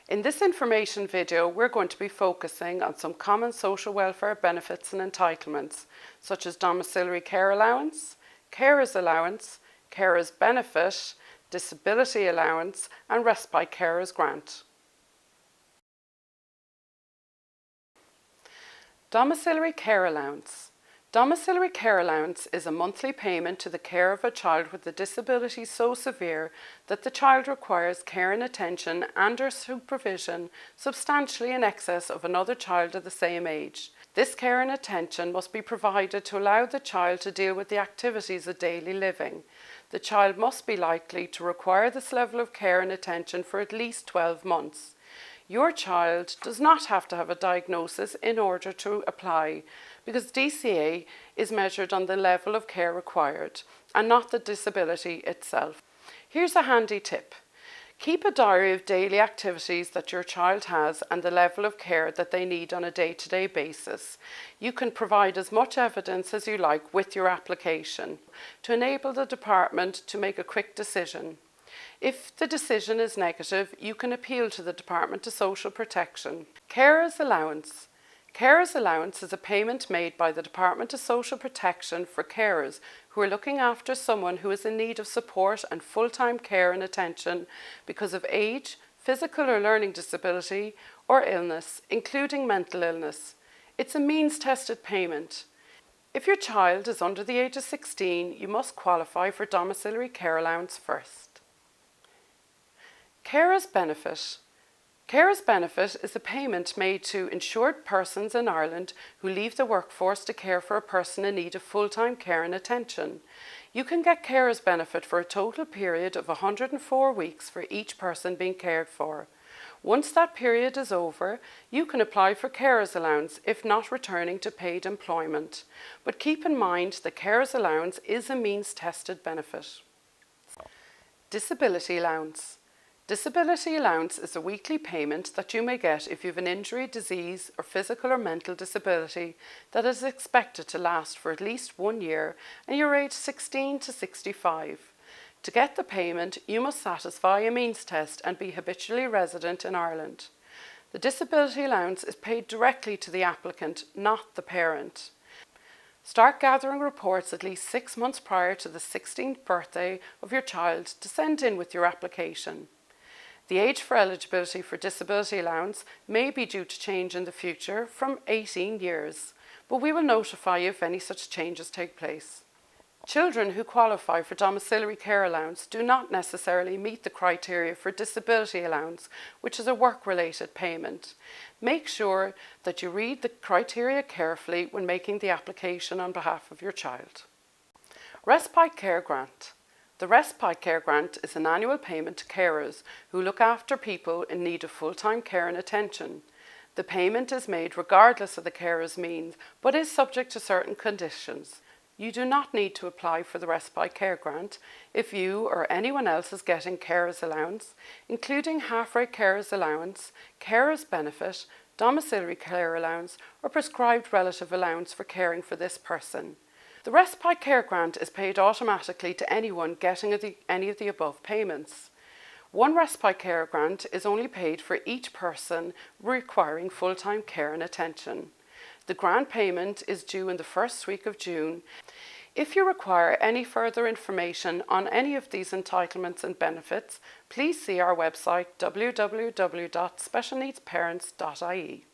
In this information video, we're going to be focusing on some common social welfare benefits and entitlements, such as domiciliary care allowance, carers allowance, carers benefit, disability allowance, and respite carers grant. Domiciliary care allowance. Domiciliary care allowance is a monthly payment to the care of a child with a disability so severe that the child requires care and attention and/or supervision substantially in excess of another child of the same age. This care and attention must be provided to allow the child to deal with the activities of daily living. The child must be likely to require this level of care and attention for at least 12 months. Your child does not have to have a diagnosis in order to apply, because DCA is measured on the level of care required and not the disability itself. Here's a handy tip. Keep a diary of daily activities that your child has and the level of care that they need on a day-to-day basis. You can provide as much evidence as you like with your application to enable the department to make a quick decision. If the decision is negative, you can appeal to the Department of Social Protection. Carers allowance. Carers allowance is a payment made by the Department of Social Protection for carers who are looking after someone who is in need of support and full-time care and attention because of age, physical or learning disability, or illness, including mental illness. It's a means-tested payment. If your child is under the age of 16, you must qualify for domiciliary care allowance first. Carers benefit. Carers benefit is a payment made to insured persons in Ireland who leave the workforce to care for a person in need of full-time care and attention. You can get carers benefit for a total period of 104 weeks for each person being cared for. Once that period is over, you can apply for carers allowance if not returning to paid employment. But keep in mind the carers allowance is a means-tested benefit. Disability allowance. Disability allowance is a weekly payment that you may get if you have an injury, disease, or physical or mental disability that is expected to last for at least 1 year and you're aged 16 to 65. To get the payment, you must satisfy a means test and be habitually resident in Ireland. The disability allowance is paid directly to the applicant, not the parent. Start gathering reports at least 6 months prior to the 16th birthday of your child to send in with your application. The age for eligibility for disability allowance may be due to change in the future from 18 years, but we will notify you if any such changes take place. Children who qualify for domiciliary care allowance do not necessarily meet the criteria for disability allowance, which is a work-related payment. Make sure that you read the criteria carefully when making the application on behalf of your child. Respite care grant. The Respite Care Grant is an annual payment to carers who look after people in need of full-time care and attention. The payment is made regardless of the carer's means, but is subject to certain conditions. You do not need to apply for the Respite Care Grant if you or anyone else is getting carers allowance, including half-rate carers allowance, carers benefit, domiciliary care allowance, or prescribed relative allowance for caring for this person. The Respite Care Grant is paid automatically to anyone getting any of the above payments. One Respite Care Grant is only paid for each person requiring full-time care and attention. The grant payment is due in the first week of June. If you require any further information on any of these entitlements and benefits, please see our website www.specialneedsparents.ie.